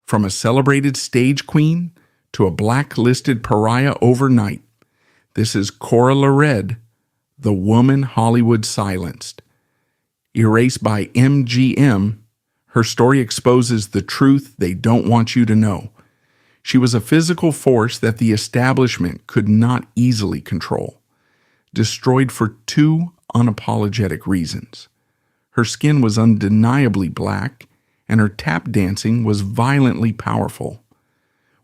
From a celebrated stage queen to a blacklisted pariah overnight, this is Cora LaRedd, the woman Hollywood silenced. Erased by MGM, her story exposes the truth they don't want you to know. She was a physical force that the establishment could not easily control. Destroyed for two unapologetic reasons. Her skin was undeniably black, and her tap dancing was violently powerful.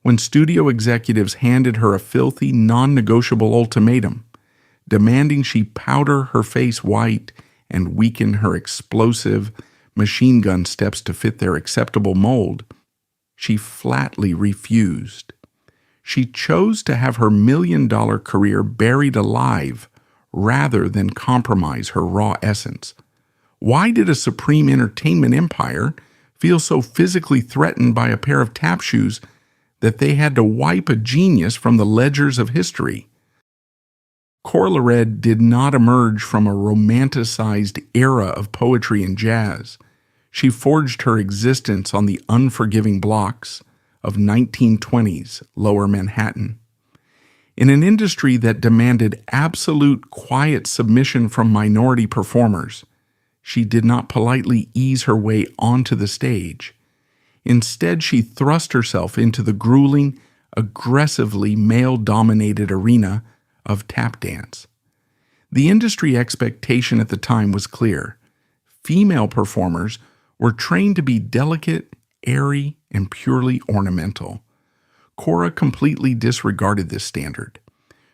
When studio executives handed her a filthy, non-negotiable ultimatum, demanding she powder her face white and weaken her explosive machine gun steps to fit their acceptable mold, she flatly refused. She chose to have her million-dollar career buried alive rather than compromise her raw essence. Why did a supreme entertainment empire feel so physically threatened by a pair of tap shoes that they had to wipe a genius from the ledgers of history? Cora LaRedd did not emerge from a romanticized era of poetry and jazz. She forged her existence on the unforgiving blocks of 1920s Lower Manhattan. In an industry that demanded absolute quiet submission from minority performers, she did not politely ease her way onto the stage. Instead, she thrust herself into the grueling, aggressively male-dominated arena of tap dance. The industry expectation at the time was clear. Female performers were trained to be delicate, airy, and purely ornamental. Cora completely disregarded this standard.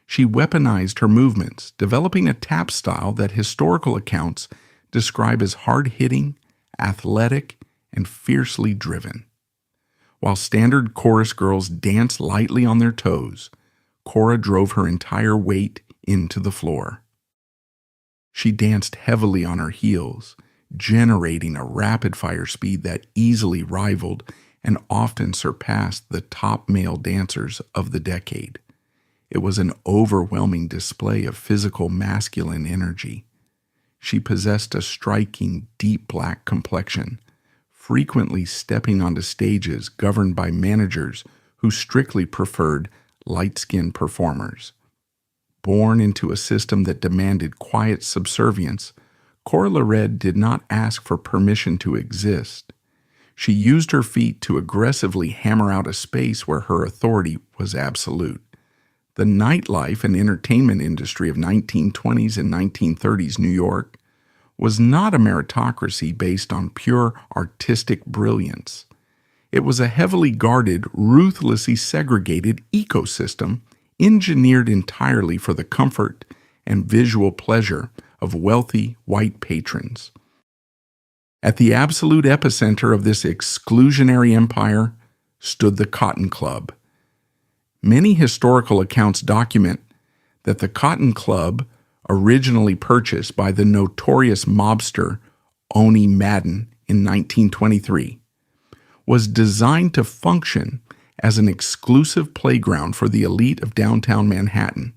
She weaponized her movements, developing a tap style that historical accounts describe as hard-hitting, athletic, and fiercely driven. While standard chorus girls danced lightly on their toes, Cora drove her entire weight into the floor. She danced heavily on her heels, generating a rapid-fire speed that easily rivaled and often surpassed the top male dancers of the decade. It was an overwhelming display of physical masculine energy. She possessed a striking, deep black complexion, frequently stepping onto stages governed by managers who strictly preferred light-skinned performers. Born into a system that demanded quiet subservience, Cora LaRedd did not ask for permission to exist. She used her feet to aggressively hammer out a space where her authority was absolute. The nightlife and entertainment industry of 1920s and 1930s New York was not a meritocracy based on pure artistic brilliance. It was a heavily guarded, ruthlessly segregated ecosystem engineered entirely for the comfort and visual pleasure of wealthy white patrons. At the absolute epicenter of this exclusionary empire stood the Cotton Club. Many historical accounts document that the Cotton Club, originally purchased by the notorious mobster Owney Madden in 1923, was designed to function as an exclusive playground for the elite of downtown Manhattan.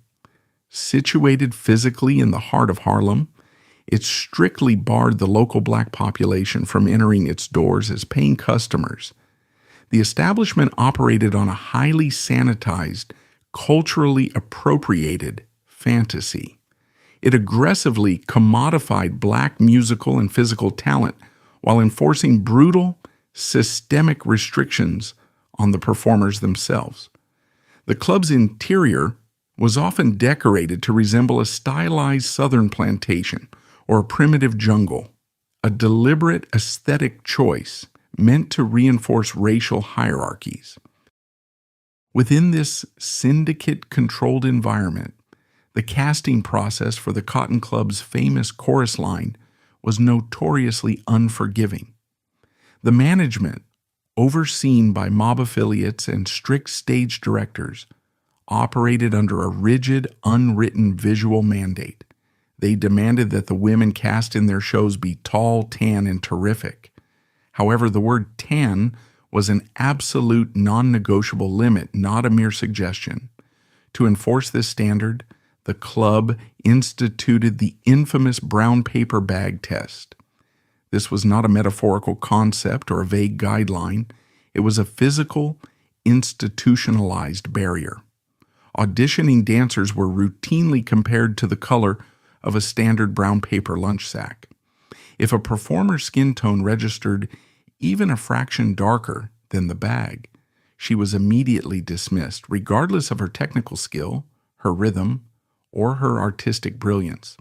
Situated physically in the heart of Harlem, it strictly barred the local black population from entering its doors as paying customers. The establishment operated on a highly sanitized, culturally appropriated fantasy. It aggressively commodified black musical and physical talent while enforcing brutal, systemic restrictions on the performers themselves. The club's interior was often decorated to resemble a stylized southern plantation or a primitive jungle, a deliberate aesthetic choice meant to reinforce racial hierarchies. Within this syndicate-controlled environment, the casting process for the Cotton Club's famous chorus line was notoriously unforgiving. The management, overseen by mob affiliates and strict stage directors, operated under a rigid, unwritten visual mandate. They demanded that the women cast in their shows be tall, tan, and terrific. However, the word tan was an absolute non-negotiable limit, not a mere suggestion. To enforce this standard, the club instituted the infamous brown paper bag test. This was not a metaphorical concept or a vague guideline. It was a physical, institutionalized barrier. Auditioning dancers were routinely compared to the color of a standard brown paper lunch sack. If a performer's skin tone registered even a fraction darker than the bag, she was immediately dismissed, regardless of her technical skill, her rhythm, or her artistic brilliance.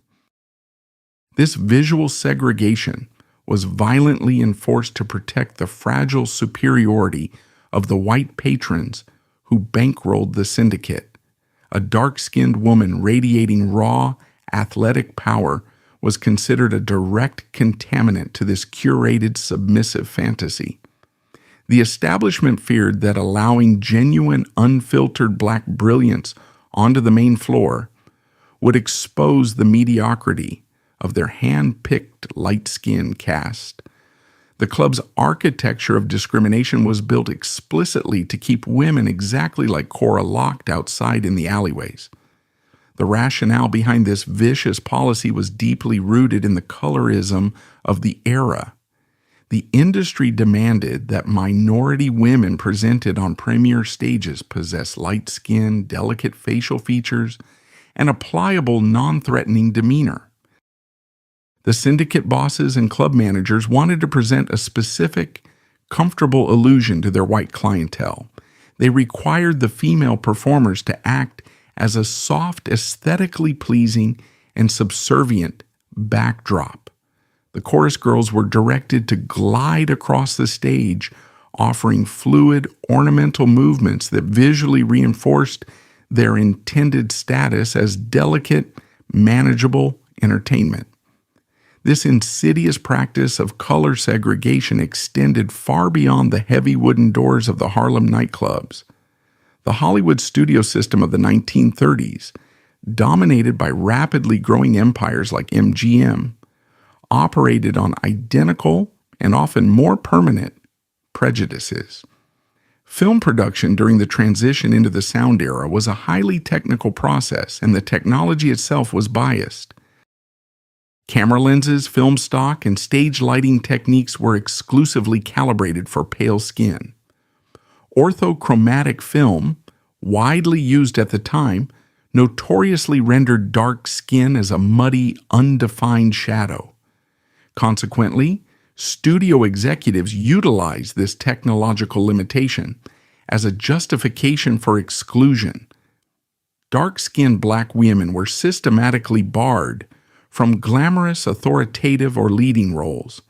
This visual segregation was violently enforced to protect the fragile superiority of the white patrons who bankrolled the syndicate. A dark-skinned woman radiating raw, athletic power was considered a direct contaminant to this curated, submissive fantasy. The establishment feared that allowing genuine, unfiltered black brilliance onto the main floor would expose the mediocrity of their hand-picked light-skinned cast. The club's architecture of discrimination was built explicitly to keep women exactly like Cora locked outside in the alleyways. The rationale behind this vicious policy was deeply rooted in the colorism of the era. The industry demanded that minority women presented on premier stages possess light skin, delicate facial features, and a pliable, non-threatening demeanor. The syndicate bosses and club managers wanted to present a specific, comfortable illusion to their white clientele. They required the female performers to act as a soft, aesthetically pleasing, and subservient backdrop. The chorus girls were directed to glide across the stage, offering fluid, ornamental movements that visually reinforced their intended status as delicate, manageable entertainment. This insidious practice of color segregation extended far beyond the heavy wooden doors of the Harlem nightclubs. The Hollywood studio system of the 1930s, dominated by rapidly growing empires like MGM, operated on identical and often more permanent prejudices. Film production during the transition into the sound era was a highly technical process, and the technology itself was biased. Camera lenses, film stock, and stage lighting techniques were exclusively calibrated for pale skin. Orthochromatic film, widely used at the time, notoriously rendered dark skin as a muddy, undefined shadow. Consequently, studio executives utilized this technological limitation as a justification for exclusion. Dark-skinned black women were systematically barred from glamorous, authoritative, or leading roles.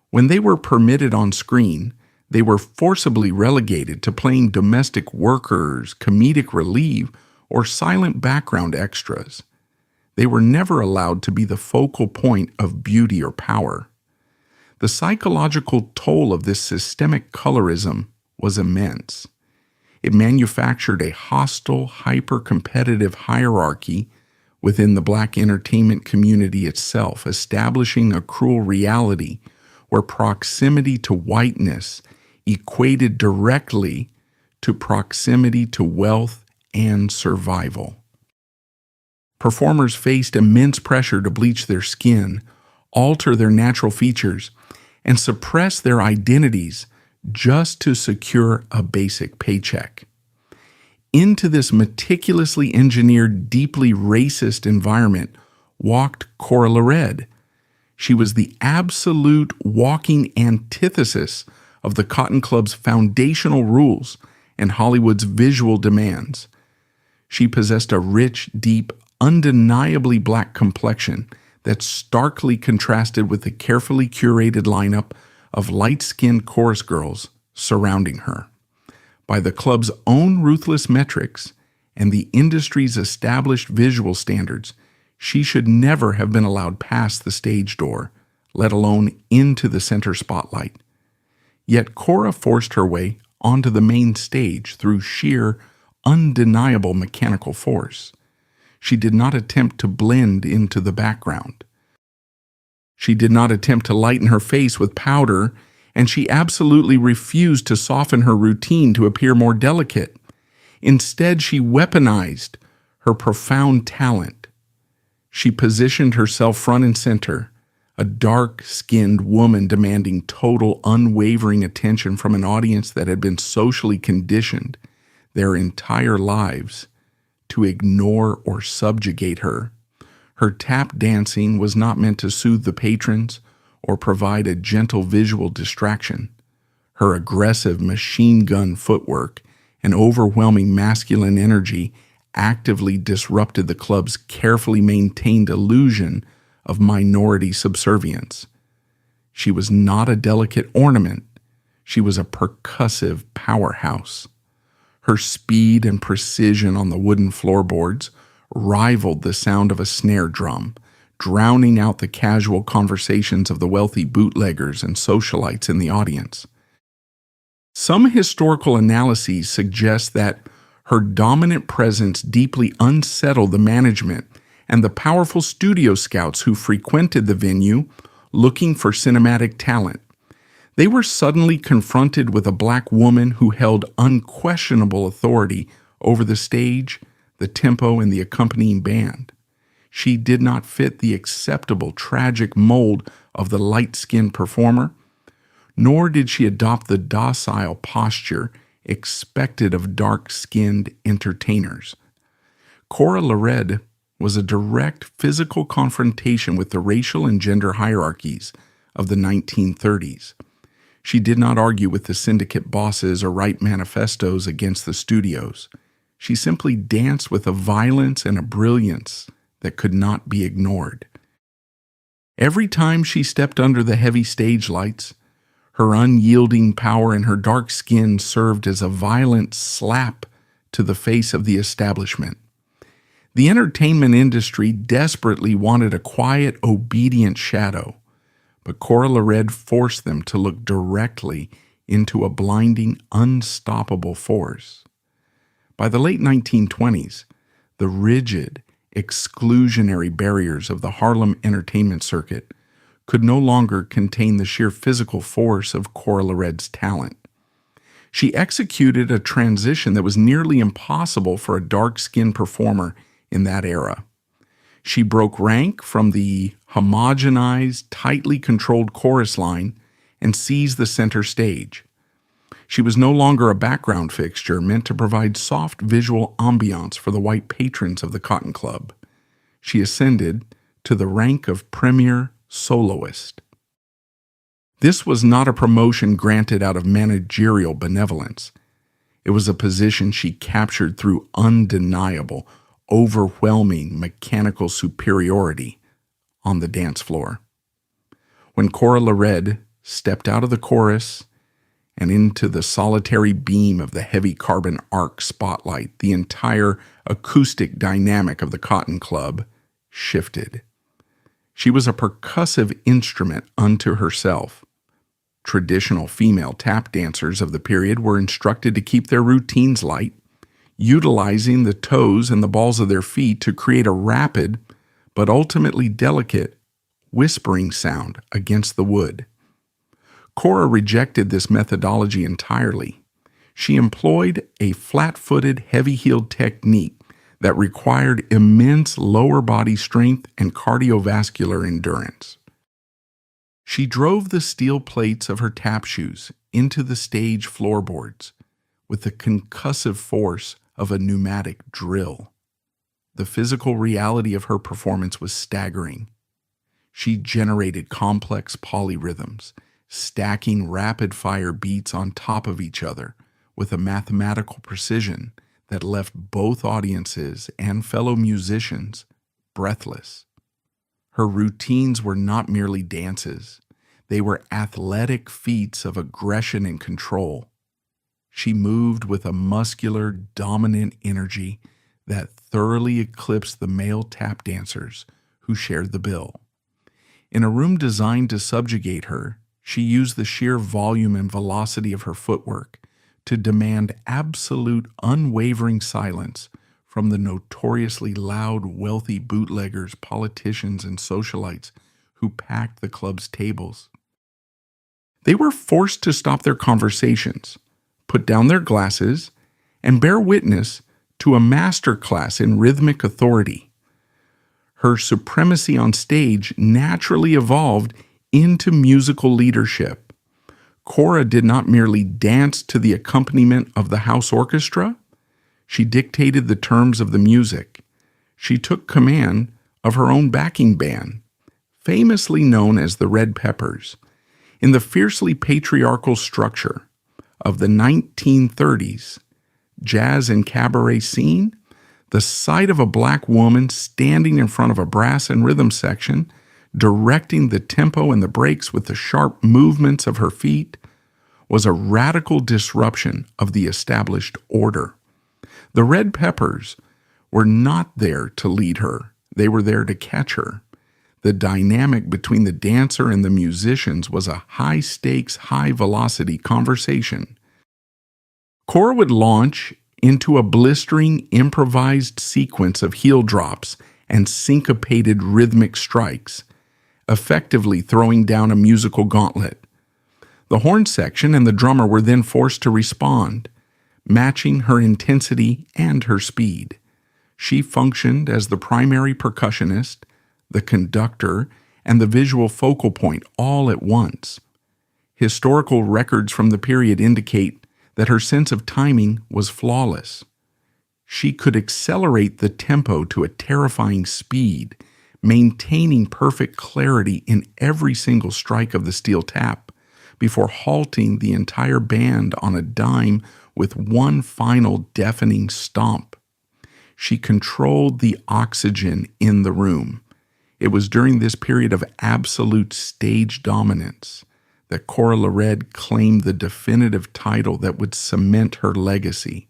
When they were permitted on screen, they were forcibly relegated to playing domestic workers, comedic relief, or silent background extras. They were never allowed to be the focal point of beauty or power. The psychological toll of this systemic colorism was immense. It manufactured a hostile, hyper-competitive hierarchy within the black entertainment community itself, establishing a cruel reality where proximity to whiteness equated directly to proximity to wealth and survival. Performers faced immense pressure to bleach their skin, alter their natural features, and suppress their identities just to secure a basic paycheck. Into this meticulously engineered, deeply racist environment walked Cora LaRedd. She was the absolute walking antithesis of the Cotton Club's foundational rules and Hollywood's visual demands. She possessed a rich, deep, undeniably black complexion that starkly contrasted with the carefully curated lineup of light-skinned chorus girls surrounding her. By the club's own ruthless metrics and the industry's established visual standards, she should never have been allowed past the stage door, let alone into the center spotlight. Yet Cora forced her way onto the main stage through sheer, undeniable mechanical force. She did not attempt to blend into the background. She did not attempt to lighten her face with powder, and she absolutely refused to soften her routine to appear more delicate. Instead, she weaponized her profound talent. She positioned herself front and center, a dark-skinned woman demanding total, unwavering attention from an audience that had been socially conditioned their entire lives to ignore or subjugate her. Her tap dancing was not meant to soothe the patrons or provide a gentle visual distraction. Her aggressive machine gun footwork and overwhelming masculine energy actively disrupted the club's carefully maintained illusion of minority subservience. She was not a delicate ornament. She was a percussive powerhouse. Her speed and precision on the wooden floorboards rivaled the sound of a snare drum, drowning out the casual conversations of the wealthy bootleggers and socialites in the audience. Some historical analyses suggest that her dominant presence deeply unsettled the management and the powerful studio scouts who frequented the venue looking for cinematic talent. They were suddenly confronted with a black woman who held unquestionable authority over the stage, the tempo, and the accompanying band. She did not fit the acceptable tragic mold of the light-skinned performer, nor did she adopt the docile posture expected of dark-skinned entertainers. Cora LaRedd was a direct physical confrontation with the racial and gender hierarchies of the 1930s. She did not argue with the syndicate bosses or write manifestos against the studios. She simply danced with a violence and a brilliance that could not be ignored. Every time she stepped under the heavy stage lights, her unyielding power and her dark skin served as a violent slap to the face of the establishment. The entertainment industry desperately wanted a quiet, obedient shadow, but Cora LaRedd forced them to look directly into a blinding, unstoppable force. By the late 1920s, the rigid, exclusionary barriers of the Harlem entertainment circuit could no longer contain the sheer physical force of Cora LaRedd's talent. She executed a transition that was nearly impossible for a dark-skinned performer in that era. She broke rank from the homogenized, tightly controlled chorus line and seized the center stage. She was no longer a background fixture meant to provide soft visual ambiance for the white patrons of the Cotton Club. She ascended to the rank of premier soloist. This was not a promotion granted out of managerial benevolence. It was a position she captured through undeniable, overwhelming mechanical superiority on the dance floor. When Cora LaRedd stepped out of the chorus and into the solitary beam of the heavy carbon arc spotlight, the entire acoustic dynamic of the Cotton Club shifted. She was a percussive instrument unto herself. Traditional female tap dancers of the period were instructed to keep their routines light, utilizing the toes and the balls of their feet to create a rapid but ultimately delicate whispering sound against the wood. Cora rejected this methodology entirely. She employed a flat-footed, heavy-heeled technique that required immense lower body strength and cardiovascular endurance. She drove the steel plates of her tap shoes into the stage floorboards with the concussive force of a pneumatic drill. The physical reality of her performance was staggering. She generated complex polyrhythms, stacking rapid-fire beats on top of each other with a mathematical precision that left both audiences and fellow musicians breathless. Her routines were not merely dances. They were athletic feats of aggression and control. She moved with a muscular, dominant energy that thoroughly eclipsed the male tap dancers who shared the bill. In a room designed to subjugate her, she used the sheer volume and velocity of her footwork to demand absolute, unwavering silence from the notoriously loud, wealthy bootleggers, politicians, and socialites who packed the club's tables. They were forced to stop their conversations, put down their glasses, and bear witness to a masterclass in rhythmic authority. Her supremacy on stage naturally evolved into musical leadership. Cora did not merely dance to the accompaniment of the house orchestra. She dictated the terms of the music. She took command of her own backing band, famously known as the Red Peppers. In the fiercely patriarchal structure of the 1930s jazz and cabaret scene, the sight of a black woman standing in front of a brass and rhythm section, directing the tempo and the breaks with the sharp movements of her feet, was a radical disruption of the established order. The Red Peppers were not there to lead her. They were there to catch her. The dynamic between the dancer and the musicians was a high-stakes, high-velocity conversation. Cora would launch into a blistering, improvised sequence of heel drops and syncopated rhythmic strikes, effectively throwing down a musical gauntlet. The horn section and the drummer were then forced to respond, matching her intensity and her speed. She functioned as the primary percussionist, the conductor, and the visual focal point all at once. Historical records from the period indicate that her sense of timing was flawless. She could accelerate the tempo to a terrifying speed, maintaining perfect clarity in every single strike of the steel tap, before halting the entire band on a dime with one final deafening stomp. She controlled the oxygen in the room. It was during this period of absolute stage dominance that Cora LaRedd claimed the definitive title that would cement her legacy,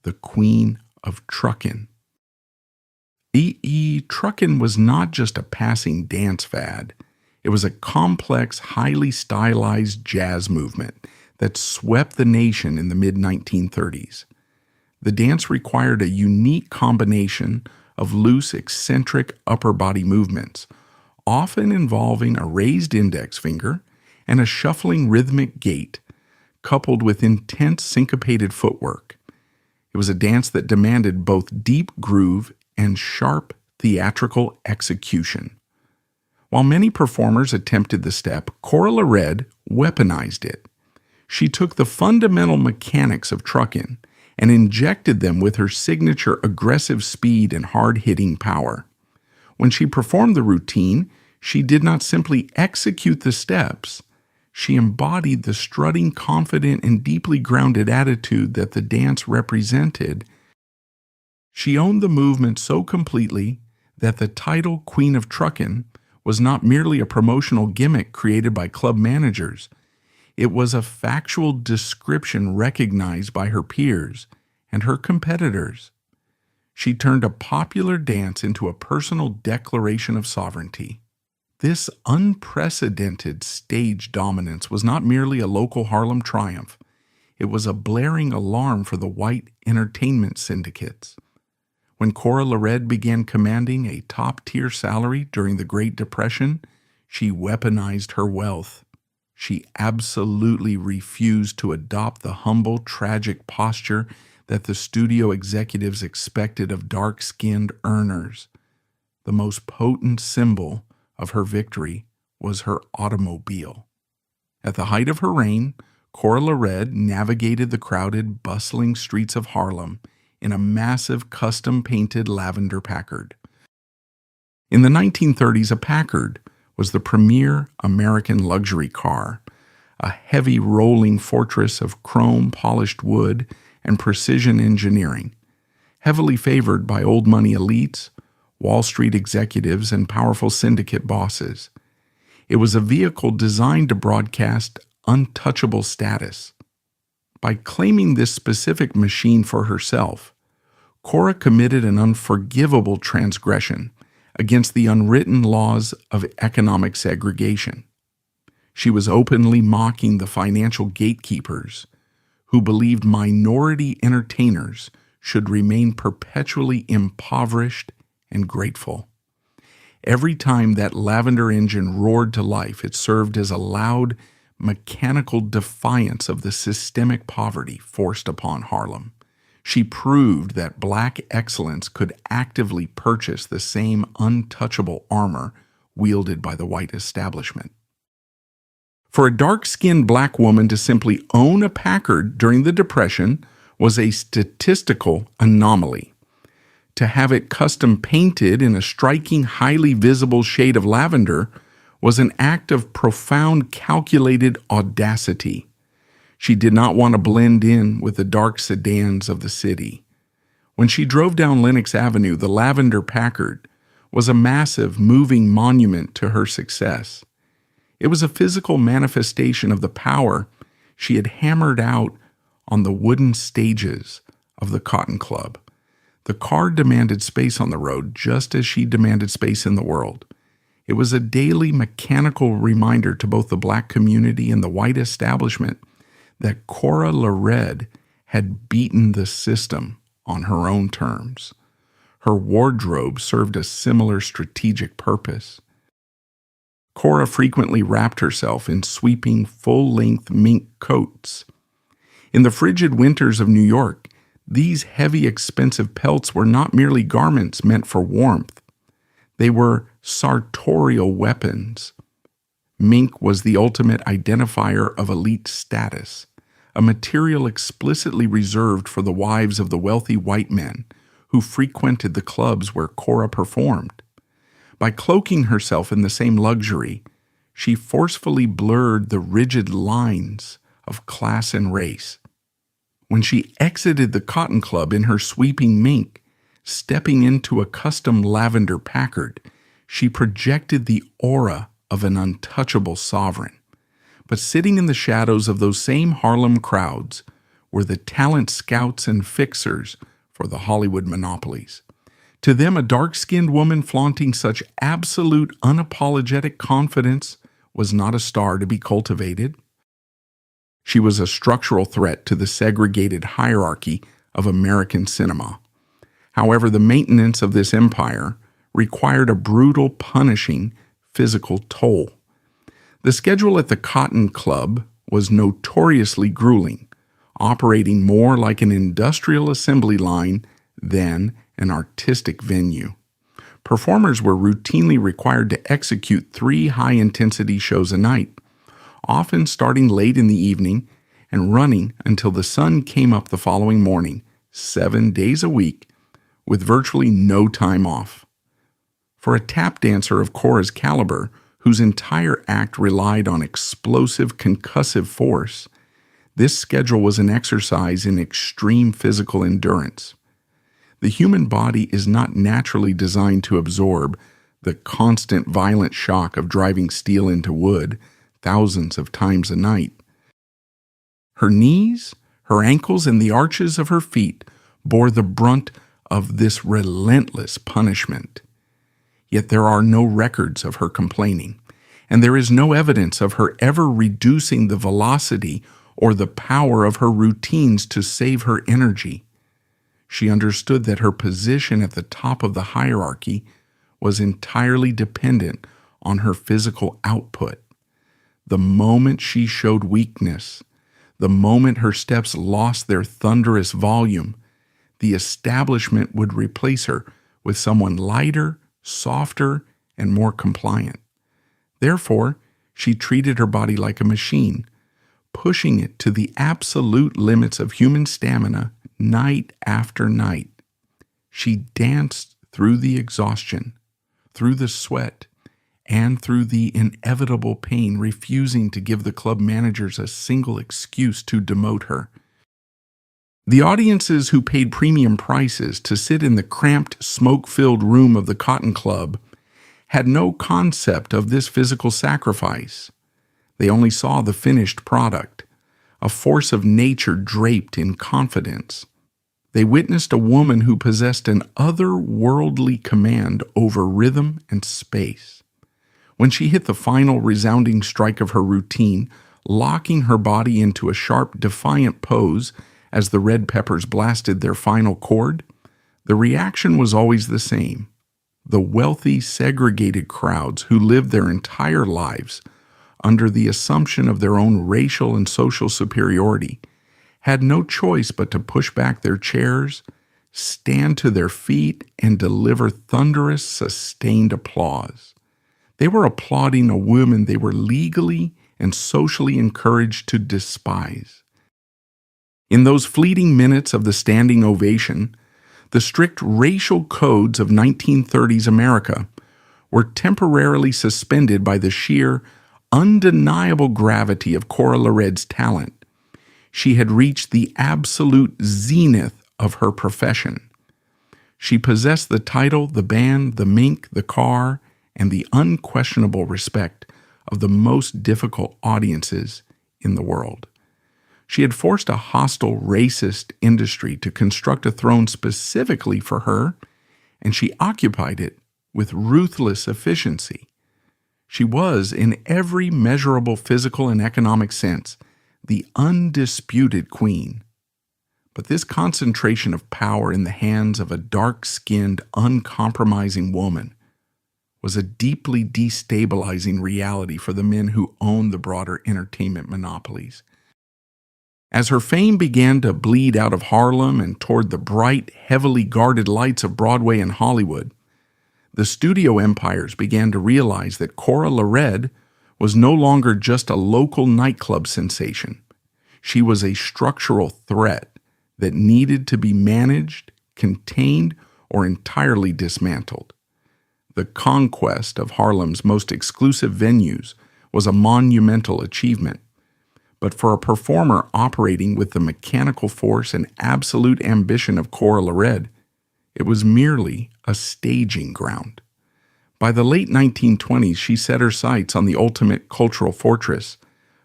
the Queen of Truckin'. Truckin' was not just a passing dance fad. It was a complex, highly stylized jazz movement that swept the nation in the mid-1930s. The dance required a unique combination of loose, eccentric upper body movements, often involving a raised index finger and a shuffling rhythmic gait, coupled with intense syncopated footwork. It was a dance that demanded both deep groove and sharp theatrical execution. While many performers attempted the step, Cora LaRedd weaponized it. She took the fundamental mechanics of truckin' and injected them with her signature aggressive speed and hard-hitting power. When she performed the routine, she did not simply execute the steps. She embodied the strutting, confident, and deeply grounded attitude that the dance represented. She owned the movement so completely that the title Queen of Truckin' was not merely a promotional gimmick created by club managers. It was a factual description recognized by her peers and her competitors. She turned a popular dance into a personal declaration of sovereignty. This unprecedented stage dominance was not merely a local Harlem triumph. It was a blaring alarm for the white entertainment syndicates. When Cora LaRedd began commanding a top-tier salary during the Great Depression, she weaponized her wealth. She absolutely refused to adopt the humble, tragic posture that the studio executives expected of dark-skinned earners. The most potent symbol of her victory was her automobile. At the height of her reign, Cora LaRedd navigated the crowded, bustling streets of Harlem in a massive, custom-painted lavender Packard. In the 1930s, a Packard was the premier American luxury car, a heavy rolling fortress of chrome-polished wood and precision engineering, heavily favored by old-money elites, Wall Street executives, and powerful syndicate bosses. It was a vehicle designed to broadcast untouchable status. By claiming this specific machine for herself, Cora committed an unforgivable transgression against the unwritten laws of economic segregation. She was openly mocking the financial gatekeepers who believed minority entertainers should remain perpetually impoverished and grateful. Every time that lavender engine roared to life, it served as a loud, mechanical defiance of the systemic poverty forced upon Harlem. She proved that black excellence could actively purchase the same untouchable armor wielded by the white establishment. For a dark-skinned black woman to simply own a Packard during the Depression was a statistical anomaly. To have it custom painted in a striking, highly visible shade of lavender was an act of profound, calculated audacity. She did not want to blend in with the dark sedans of the city. When she drove down Lenox Avenue, the lavender Packard was a massive, moving monument to her success. It was a physical manifestation of the power she had hammered out on the wooden stages of the Cotton Club. The car demanded space on the road just as she demanded space in the world. It was a daily mechanical reminder to both the black community and the white establishment that Cora LaRedd had beaten the system on her own terms. Her wardrobe served a similar strategic purpose. Cora frequently wrapped herself in sweeping, full-length mink coats. In the frigid winters of New York, these heavy, expensive pelts were not merely garments meant for warmth. They were sartorial weapons. Mink was the ultimate identifier of elite status, a material explicitly reserved for the wives of the wealthy white men who frequented the clubs where Cora performed. By cloaking herself in the same luxury, she forcefully blurred the rigid lines of class and race. When she exited the Cotton Club in her sweeping mink, stepping into a custom lavender Packard, she projected the aura of an untouchable sovereign. But sitting in the shadows of those same Harlem crowds were the talent scouts and fixers for the Hollywood monopolies. To them, a dark-skinned woman flaunting such absolute, unapologetic confidence was not a star to be cultivated. She was a structural threat to the segregated hierarchy of American cinema. However, the maintenance of this empire required a brutal, punishing physical toll. The schedule at the Cotton Club was notoriously grueling, operating more like an industrial assembly line than an artistic venue. Performers were routinely required to execute 3 high-intensity shows a night, often starting late in the evening and running until the sun came up the following morning, 7 days a week, with virtually no time off. For a tap dancer of Cora's caliber, whose entire act relied on explosive concussive force, this schedule was an exercise in extreme physical endurance. The human body is not naturally designed to absorb the constant violent shock of driving steel into wood thousands of times a night. Her knees, her ankles, and the arches of her feet bore the brunt of this relentless punishment. Yet there are no records of her complaining, and there is no evidence of her ever reducing the velocity or the power of her routines to save her energy. She understood that her position at the top of the hierarchy was entirely dependent on her physical output. The moment she showed weakness, the moment her steps lost their thunderous volume, the establishment would replace her with someone lighter, softer, and more compliant. Therefore, she treated her body like a machine, pushing it to the absolute limits of human stamina night after night. She danced through the exhaustion, through the sweat, and through the inevitable pain, refusing to give the club managers a single excuse to demote her. The audiences who paid premium prices to sit in the cramped, smoke-filled room of the Cotton Club had no concept of this physical sacrifice. They only saw the finished product, a force of nature draped in confidence. They witnessed a woman who possessed an otherworldly command over rhythm and space. When she hit the final resounding strike of her routine, locking her body into a sharp, defiant pose as the red peppers blasted their final chord, the reaction was always the same. The wealthy, segregated crowds who lived their entire lives under the assumption of their own racial and social superiority had no choice but to push back their chairs, stand to their feet, and deliver thunderous, sustained applause. They were applauding a woman they were legally and socially encouraged to despise. In those fleeting minutes of the standing ovation, the strict racial codes of 1930s America were temporarily suspended by the sheer, undeniable gravity of Cora LaRedd's talent. She had reached the absolute zenith of her profession. She possessed the title, the band, the mink, the car, and the unquestionable respect of the most difficult audiences in the world. She had forced a hostile, racist industry to construct a throne specifically for her, and she occupied it with ruthless efficiency. She was, in every measurable physical and economic sense, the undisputed queen. But this concentration of power in the hands of a dark-skinned, uncompromising woman was a deeply destabilizing reality for the men who owned the broader entertainment monopolies. As her fame began to bleed out of Harlem and toward the bright, heavily guarded lights of Broadway and Hollywood, the studio empires began to realize that Cora LaRedd was no longer just a local nightclub sensation. She was a structural threat that needed to be managed, contained, or entirely dismantled. The conquest of Harlem's most exclusive venues was a monumental achievement. But for a performer operating with the mechanical force and absolute ambition of Cora LaRedd, it was merely a staging ground. By the late 1920s, she set her sights on the ultimate cultural fortress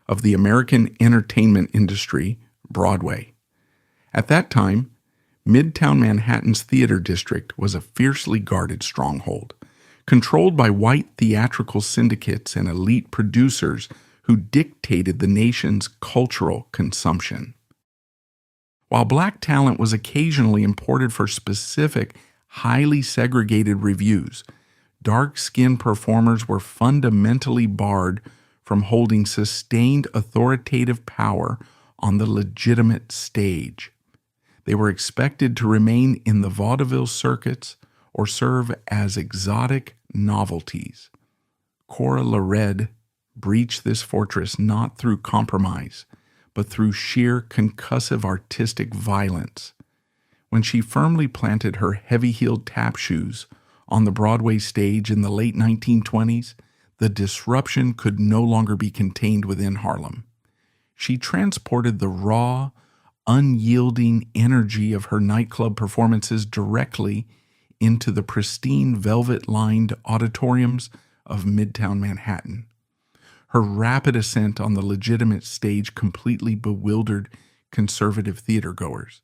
of the American entertainment industry, Broadway. At that time, Midtown Manhattan's theater district was a fiercely guarded stronghold, controlled by white theatrical syndicates and elite producers who dictated the nation's cultural consumption. While black talent was occasionally imported for specific, highly segregated reviews, dark-skinned performers were fundamentally barred from holding sustained authoritative power on the legitimate stage. They were expected to remain in the vaudeville circuits or serve as exotic novelties. Cora LaRedd breached this fortress not through compromise, but through sheer concussive artistic violence. When she firmly planted her heavy-heeled tap shoes on the Broadway stage in the late 1920s, the disruption could no longer be contained within Harlem. She transported the raw, unyielding energy of her nightclub performances directly into the pristine velvet-lined auditoriums of Midtown Manhattan. Her rapid ascent on the legitimate stage completely bewildered conservative theatergoers.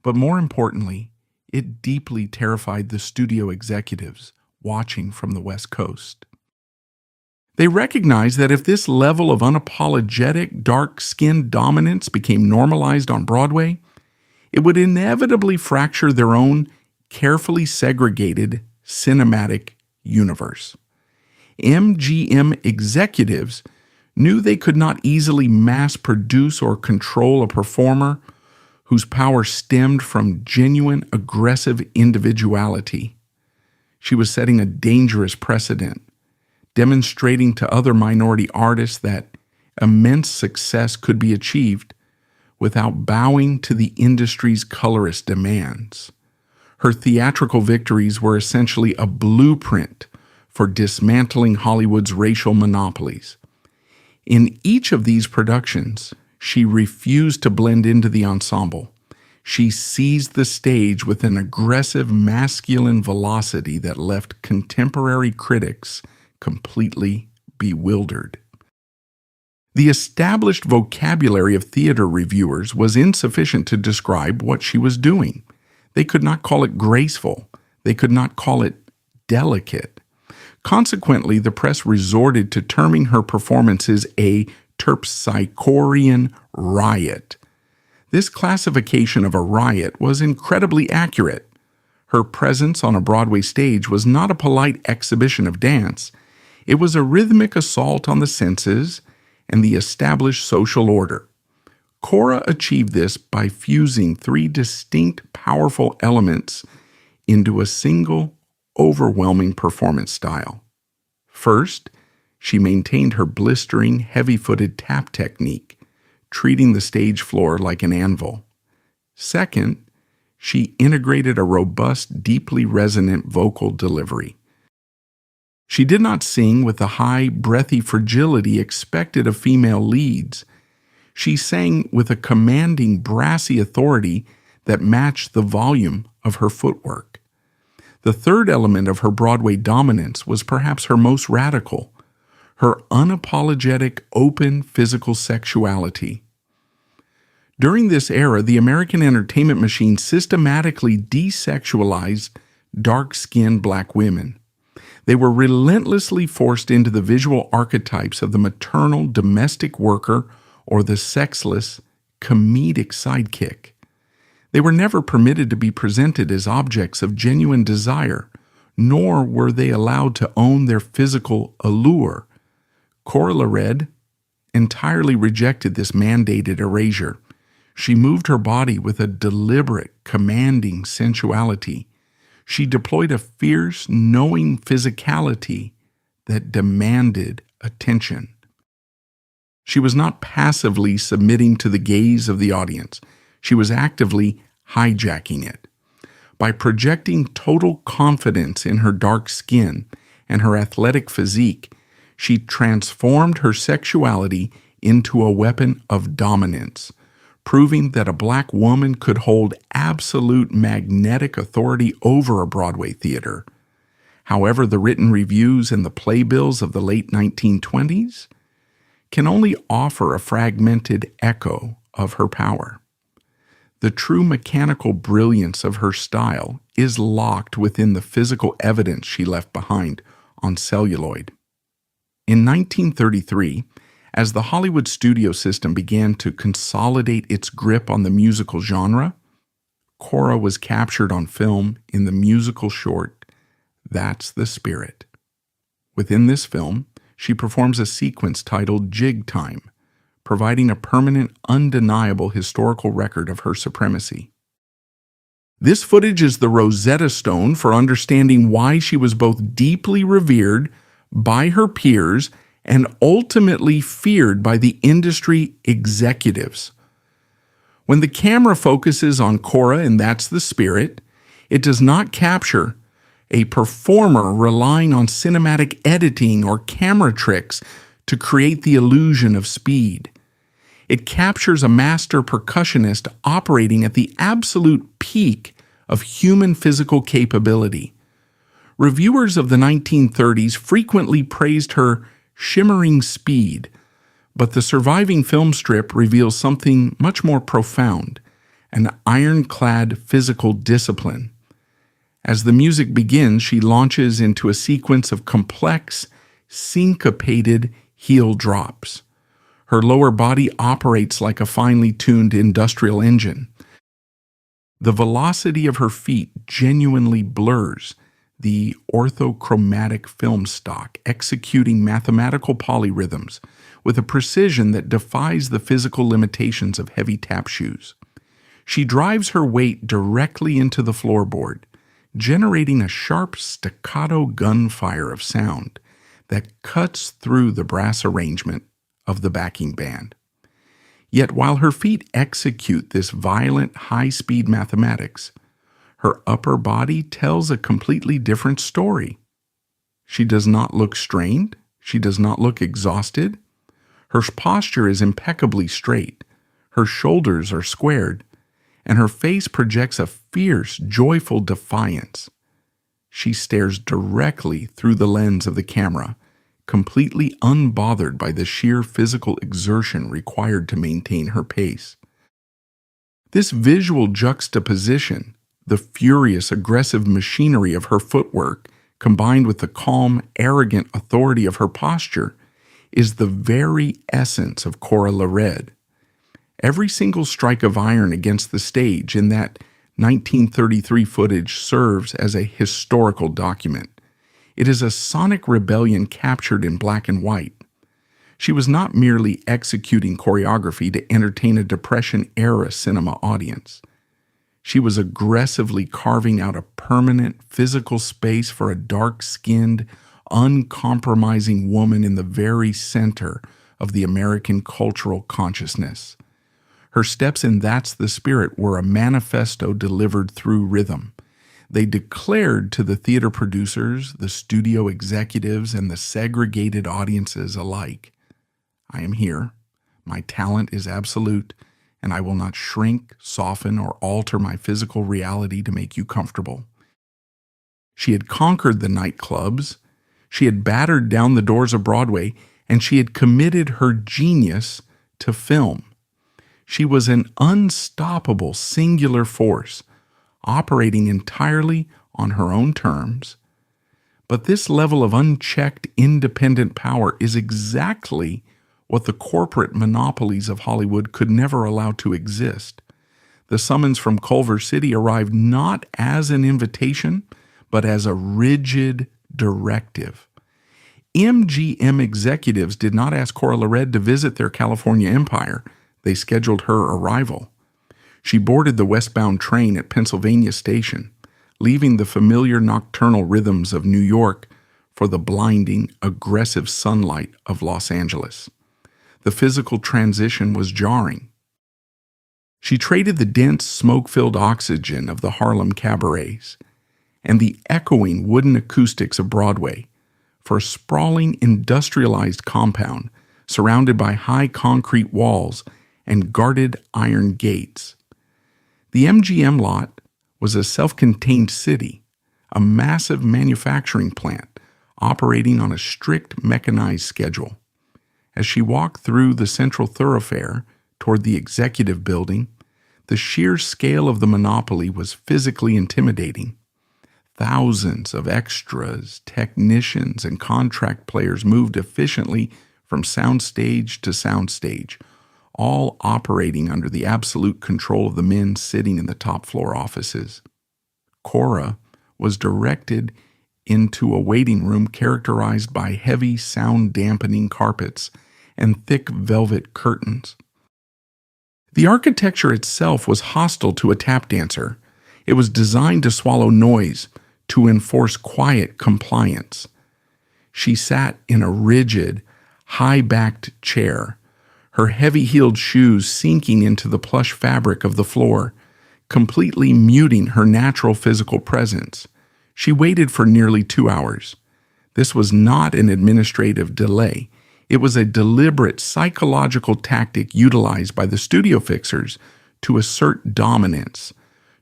But more importantly, it deeply terrified the studio executives watching from the West Coast. They recognized that if this level of unapologetic, dark-skinned dominance became normalized on Broadway, it would inevitably fracture their own carefully segregated cinematic universe. MGM executives knew they could not easily mass-produce or control a performer whose power stemmed from genuine aggressive individuality. She was setting a dangerous precedent, demonstrating to other minority artists that immense success could be achieved without bowing to the industry's colorist demands. Her theatrical victories were essentially a blueprint for dismantling Hollywood's racial monopolies. In each of these productions, she refused to blend into the ensemble. She seized the stage with an aggressive masculine velocity that left contemporary critics completely bewildered. The established vocabulary of theater reviewers was insufficient to describe what she was doing. They could not call it graceful. They could not call it delicate. Consequently, the press resorted to terming her performances a terpsichorean riot. This classification of a riot was incredibly accurate. Her presence on a Broadway stage was not a polite exhibition of dance. It was a rhythmic assault on the senses and the established social order. Cora achieved this by fusing three distinct, powerful elements into a single, overwhelming performance style. First, she maintained her blistering, heavy-footed tap technique, treating the stage floor like an anvil. Second, she integrated a robust, deeply resonant vocal delivery. She did not sing with the high, breathy fragility expected of female leads. She sang with a commanding, brassy authority that matched the volume of her footwork. The third element of her Broadway dominance was perhaps her most radical, her unapologetic, open physical sexuality. During this era, the American entertainment machine systematically desexualized dark-skinned black women. They were relentlessly forced into the visual archetypes of the maternal domestic worker or the sexless comedic sidekick. They were never permitted to be presented as objects of genuine desire, nor were they allowed to own their physical allure. Cora LaRedd entirely rejected this mandated erasure. She moved her body with a deliberate, commanding sensuality. She deployed a fierce, knowing physicality that demanded attention. She was not passively submitting to the gaze of the audience. She was actively hijacking it. By projecting total confidence in her dark skin and her athletic physique, she transformed her sexuality into a weapon of dominance, proving that a black woman could hold absolute magnetic authority over a Broadway theater. However, the written reviews and the playbills of the late 1920s can only offer a fragmented echo of her power. The true mechanical brilliance of her style is locked within the physical evidence she left behind on celluloid. In 1933, as the Hollywood studio system began to consolidate its grip on the musical genre, Cora was captured on film in the musical short, That's the Spirit. Within this film, she performs a sequence titled Jig Time, providing a permanent, undeniable historical record of her supremacy. This footage is the Rosetta Stone for understanding why she was both deeply revered by her peers and ultimately feared by the industry executives. When the camera focuses on Cora and That's the Spirit, it does not capture a performer relying on cinematic editing or camera tricks to create the illusion of speed. It captures a master percussionist operating at the absolute peak of human physical capability. Reviewers of the 1930s frequently praised her shimmering speed, but the surviving film strip reveals something much more profound, an ironclad physical discipline. As the music begins, she launches into a sequence of complex, syncopated heel drops. Her lower body operates like a finely tuned industrial engine. The velocity of her feet genuinely blurs the orthochromatic film stock, executing mathematical polyrhythms with a precision that defies the physical limitations of heavy tap shoes. She drives her weight directly into the floorboard, generating a sharp staccato gunfire of sound that cuts through the brass arrangement of the backing band. Yet while her feet execute this violent, high-speed mathematics, her upper body tells a completely different story. She does not look strained. She does not look exhausted. Her posture is impeccably straight. Her shoulders are squared, and her face projects a fierce, joyful defiance. She stares directly through the lens of the camera, completely unbothered by the sheer physical exertion required to maintain her pace. This visual juxtaposition, the furious, aggressive machinery of her footwork, combined with the calm, arrogant authority of her posture, is the very essence of Cora LaRedd. Every single strike of iron against the stage in that 1933 footage serves as a historical document. It is a sonic rebellion captured in black and white. She was not merely executing choreography to entertain a Depression-era cinema audience. She was aggressively carving out a permanent physical space for a dark-skinned, uncompromising woman in the very center of the American cultural consciousness. Her steps in That's the Spirit were a manifesto delivered through rhythm. They declared to the theater producers, the studio executives, and the segregated audiences alike, I am here, my talent is absolute, and I will not shrink, soften, or alter my physical reality to make you comfortable. She had conquered the nightclubs, she had battered down the doors of Broadway, and she had committed her genius to film. She was an unstoppable singular force, operating entirely on her own terms. But this level of unchecked independent power is exactly what the corporate monopolies of Hollywood could never allow to exist. The summons from Culver City arrived not as an invitation, but as a rigid directive. MGM executives did not ask Cora LaRedd to visit their California empire. They scheduled her arrival. She boarded the westbound train at Pennsylvania Station, leaving the familiar nocturnal rhythms of New York for the blinding, aggressive sunlight of Los Angeles. The physical transition was jarring. She traded the dense, smoke-filled oxygen of the Harlem cabarets and the echoing wooden acoustics of Broadway for a sprawling, industrialized compound surrounded by high concrete walls and guarded iron gates. The MGM lot was a self-contained city, a massive manufacturing plant operating on a strict mechanized schedule. As she walked through the central thoroughfare toward the executive building, the sheer scale of the monopoly was physically intimidating. Thousands of extras, technicians, and contract players moved efficiently from soundstage to soundstage, all operating under the absolute control of the men sitting in the top floor offices. Cora was directed into a waiting room characterized by heavy sound-dampening carpets and thick velvet curtains. The architecture itself was hostile to a tap dancer. It was designed to swallow noise, to enforce quiet compliance. She sat in a rigid, high-backed chair, her heavy-heeled shoes sinking into the plush fabric of the floor, completely muting her natural physical presence. She waited for nearly 2 hours. This was not an administrative delay. It was a deliberate psychological tactic utilized by the studio fixers to assert dominance,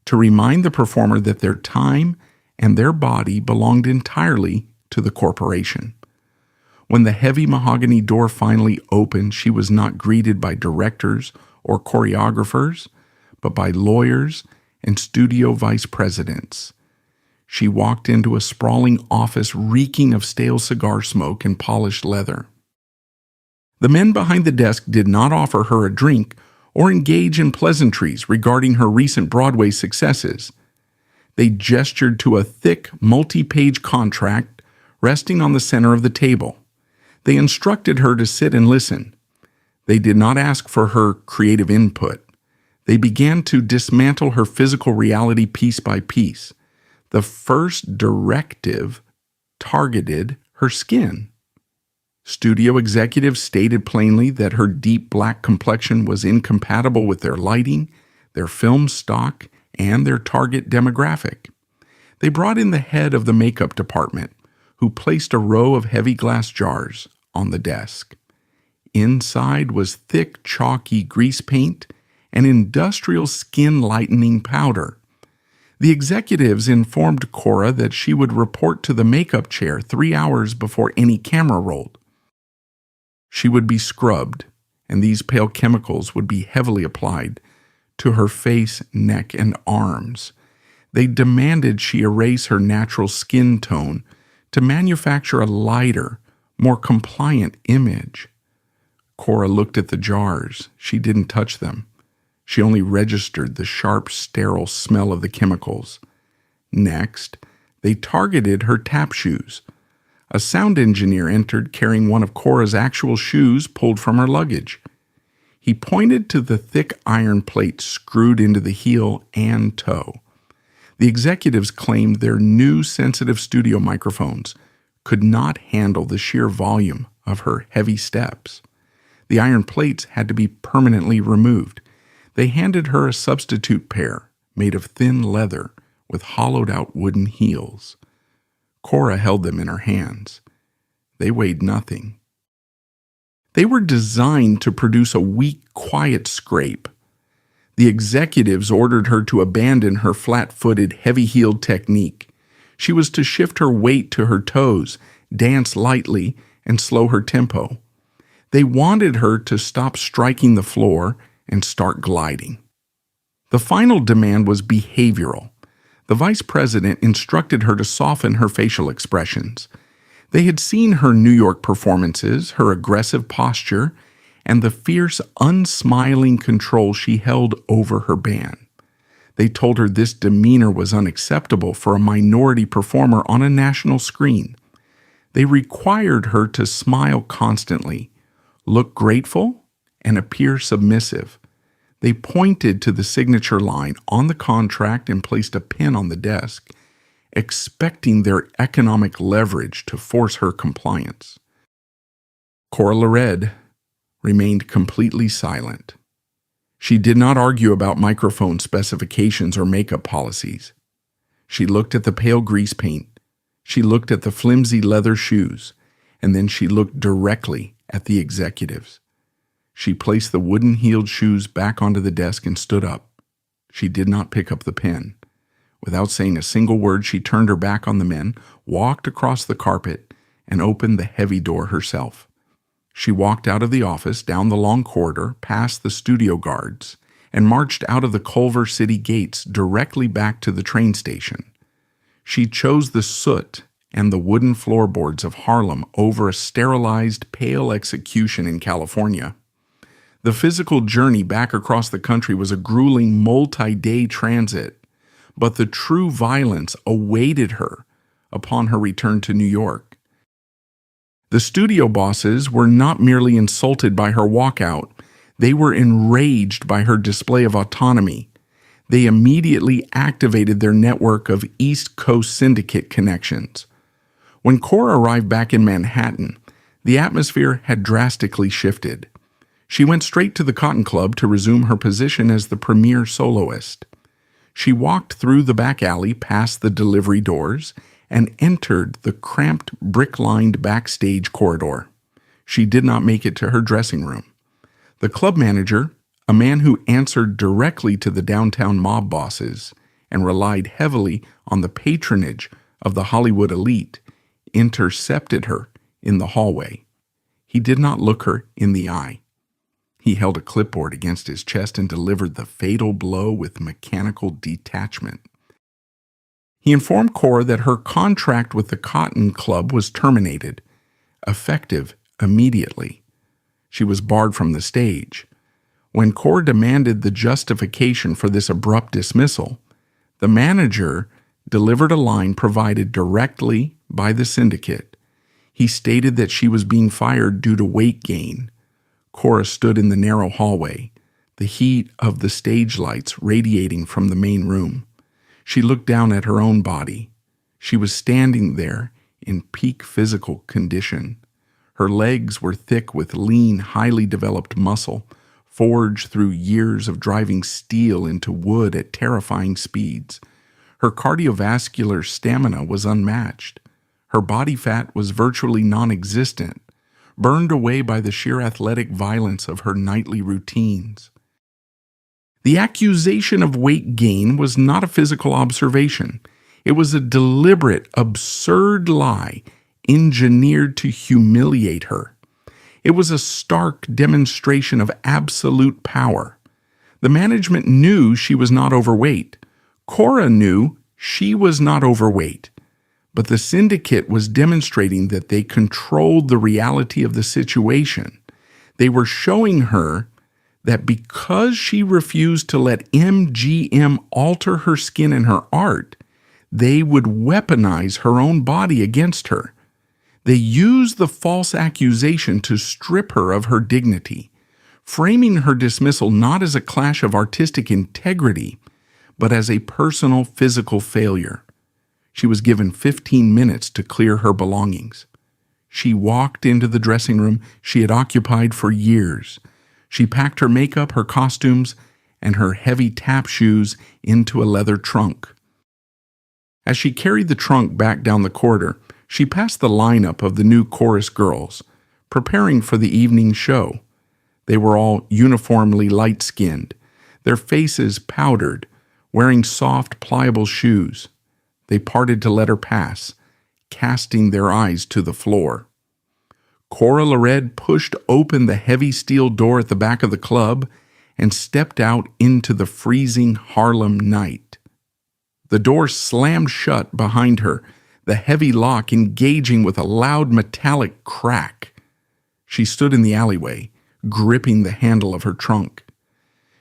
to remind the performer that their time and their body belonged entirely to the corporation. When the heavy mahogany door finally opened, she was not greeted by directors or choreographers, but by lawyers and studio vice presidents. She walked into a sprawling office reeking of stale cigar smoke and polished leather. The men behind the desk did not offer her a drink or engage in pleasantries regarding her recent Broadway successes. They gestured to a thick, multi-page contract resting on the center of the table. They instructed her to sit and listen. They did not ask for her creative input. They began to dismantle her physical reality piece by piece. The first directive targeted her skin. Studio executives stated plainly that her deep black complexion was incompatible with their lighting, their film stock, and their target demographic. They brought in the head of the makeup department, who placed a row of heavy glass jars on the desk. Inside was thick, chalky grease paint and industrial skin-lightening powder. The executives informed Cora that she would report to the makeup chair 3 hours before any camera rolled. She would be scrubbed, and these pale chemicals would be heavily applied to her face, neck, and arms. They demanded she erase her natural skin tone to manufacture a lighter, more compliant image. Cora looked at the jars. She didn't touch them. She only registered the sharp, sterile smell of the chemicals. Next, they targeted her tap shoes. A sound engineer entered carrying one of Cora's actual shoes pulled from her luggage. He pointed to the thick iron plate screwed into the heel and toe. The executives claimed their new sensitive studio microphones could not handle the sheer volume of her heavy steps. The iron plates had to be permanently removed. They handed her a substitute pair made of thin leather with hollowed-out wooden heels. Cora held them in her hands. They weighed nothing. They were designed to produce a weak, quiet scrape. The executives ordered her to abandon her flat-footed, heavy-heeled technique. She was to shift her weight to her toes, dance lightly, and slow her tempo. They wanted her to stop striking the floor and start gliding. The final demand was behavioral. The vice president instructed her to soften her facial expressions. They had seen her New York performances, her aggressive posture, and the fierce, unsmiling control she held over her band. They told her this demeanor was unacceptable for a minority performer on a national screen. They required her to smile constantly, look grateful, and appear submissive. They pointed to the signature line on the contract and placed a pin on the desk, expecting their economic leverage to force her compliance. Cora LaRedd remained completely silent. She did not argue about microphone specifications or makeup policies. She looked at the pale grease paint. She looked at the flimsy leather shoes, and then she looked directly at the executives. She placed the wooden-heeled shoes back onto the desk and stood up. She did not pick up the pen. Without saying a single word, she turned her back on the men, walked across the carpet, and opened the heavy door herself. She walked out of the office, down the long corridor, past the studio guards, and marched out of the Culver City gates directly back to the train station. She chose the soot and the wooden floorboards of Harlem over a sterilized, pale execution in California. The physical journey back across the country was a grueling multi-day transit, but the true violence awaited her upon her return to New York. The studio bosses were not merely insulted by her walkout, they were enraged by her display of autonomy. They immediately activated their network of East Coast syndicate connections. When Cora arrived back in Manhattan, the atmosphere had drastically shifted. She went straight to the Cotton Club to resume her position as the premier soloist. She walked through the back alley past the delivery doors and entered the cramped, brick-lined backstage corridor. She did not make it to her dressing room. The club manager, a man who answered directly to the downtown mob bosses and relied heavily on the patronage of the Hollywood elite, intercepted her in the hallway. He did not look her in the eye. He held a clipboard against his chest and delivered the fatal blow with mechanical detachment. He informed Cora that her contract with the Cotton Club was terminated, effective immediately. She was barred from the stage. When Cora demanded the justification for this abrupt dismissal, the manager delivered a line provided directly by the syndicate. He stated that she was being fired due to weight gain. Cora stood in the narrow hallway, the heat of the stage lights radiating from the main room. She looked down at her own body. She was standing there in peak physical condition. Her legs were thick with lean, highly developed muscle, forged through years of driving steel into wood at terrifying speeds. Her cardiovascular stamina was unmatched. Her body fat was virtually non-existent, burned away by the sheer athletic violence of her nightly routines. The accusation of weight gain was not a physical observation. It was a deliberate, absurd lie engineered to humiliate her. It was a stark demonstration of absolute power. The management knew she was not overweight. Cora knew she was not overweight. But the syndicate was demonstrating that they controlled the reality of the situation. They were showing her that because she refused to let MGM alter her skin and her art, they would weaponize her own body against her. They used the false accusation to strip her of her dignity, framing her dismissal not as a clash of artistic integrity, but as a personal physical failure. She was given 15 minutes to clear her belongings. She walked into the dressing room she had occupied for years. She packed her makeup, her costumes, and her heavy tap shoes into a leather trunk. As she carried the trunk back down the corridor, she passed the lineup of the new chorus girls, preparing for the evening show. They were all uniformly light-skinned, their faces powdered, wearing soft, pliable shoes. They parted to let her pass, casting their eyes to the floor. Cora LaRedd pushed open the heavy steel door at the back of the club and stepped out into the freezing Harlem night. The door slammed shut behind her, the heavy lock engaging with a loud metallic crack. She stood in the alleyway, gripping the handle of her trunk.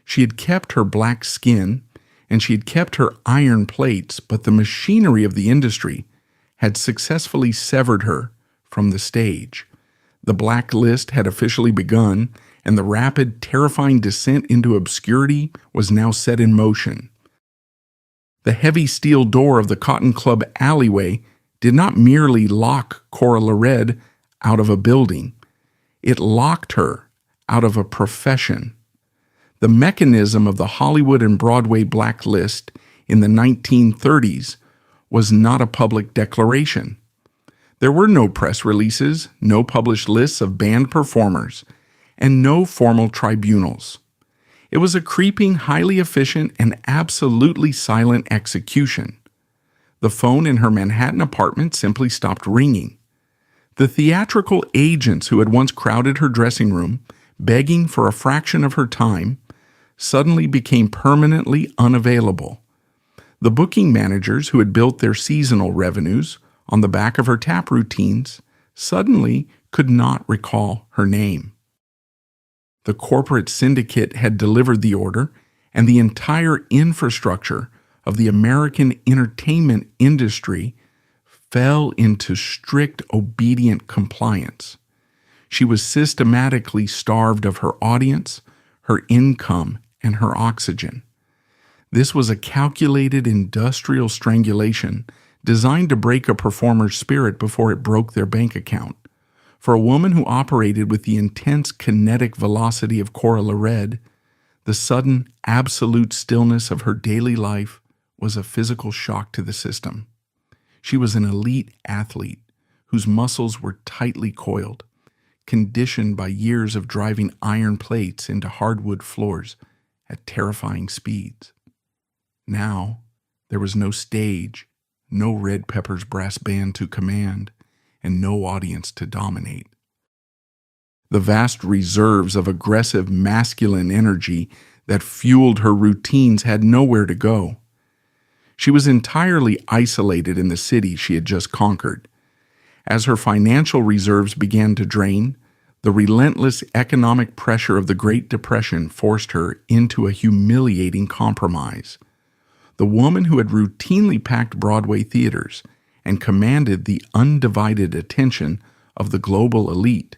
She had kept her black skin, and she had kept her iron plates, but the machinery of the industry had successfully severed her from the stage. The blacklist had officially begun, and the rapid, terrifying descent into obscurity was now set in motion. The heavy steel door of the Cotton Club alleyway did not merely lock Cora LaRedd out of a building. It locked her out of a profession. The mechanism of the Hollywood and Broadway blacklist in the 1930s was not a public declaration. There were no press releases, no published lists of banned performers, and no formal tribunals. It was a creeping, highly efficient, and absolutely silent execution. The phone in her Manhattan apartment simply stopped ringing. The theatrical agents who had once crowded her dressing room, begging for a fraction of her time, suddenly became permanently unavailable. The booking managers who had built their seasonal revenues on the back of her tap routines suddenly could not recall her name. The corporate syndicate had delivered the order, and the entire infrastructure of the American entertainment industry fell into strict obedient compliance. She was systematically starved of her audience, her income, and her oxygen. This was a calculated industrial strangulation designed to break a performer's spirit before it broke their bank account. For a woman who operated with the intense kinetic velocity of Cora LaRedd, the sudden, absolute stillness of her daily life was a physical shock to the system. She was an elite athlete whose muscles were tightly coiled, conditioned by years of driving iron plates into hardwood floors at terrifying speeds. Now, there was no stage, no Red Pepper's brass band to command, and no audience to dominate. The vast reserves of aggressive masculine energy that fueled her routines had nowhere to go. She was entirely isolated in the city she had just conquered. As her financial reserves began to drain, the relentless economic pressure of the Great Depression forced her into a humiliating compromise. The woman who had routinely packed Broadway theaters and commanded the undivided attention of the global elite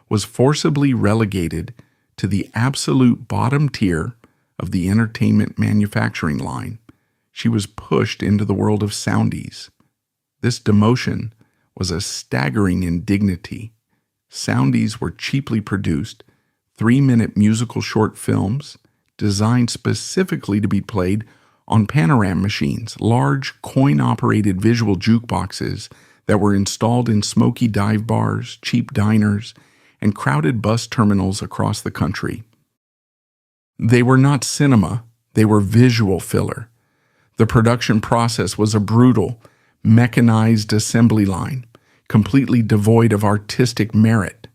was forcibly relegated to the absolute bottom tier of the entertainment manufacturing line. She was pushed into the world of soundies. This demotion was a staggering indignity. Soundies were cheaply produced, 3-minute musical short films designed specifically to be played on panorama machines, large coin-operated visual jukeboxes that were installed in smoky dive bars, cheap diners, and crowded bus terminals across the country. They were not cinema, they were visual filler. The production process was a brutal, mechanized assembly line, completely devoid of artistic merit.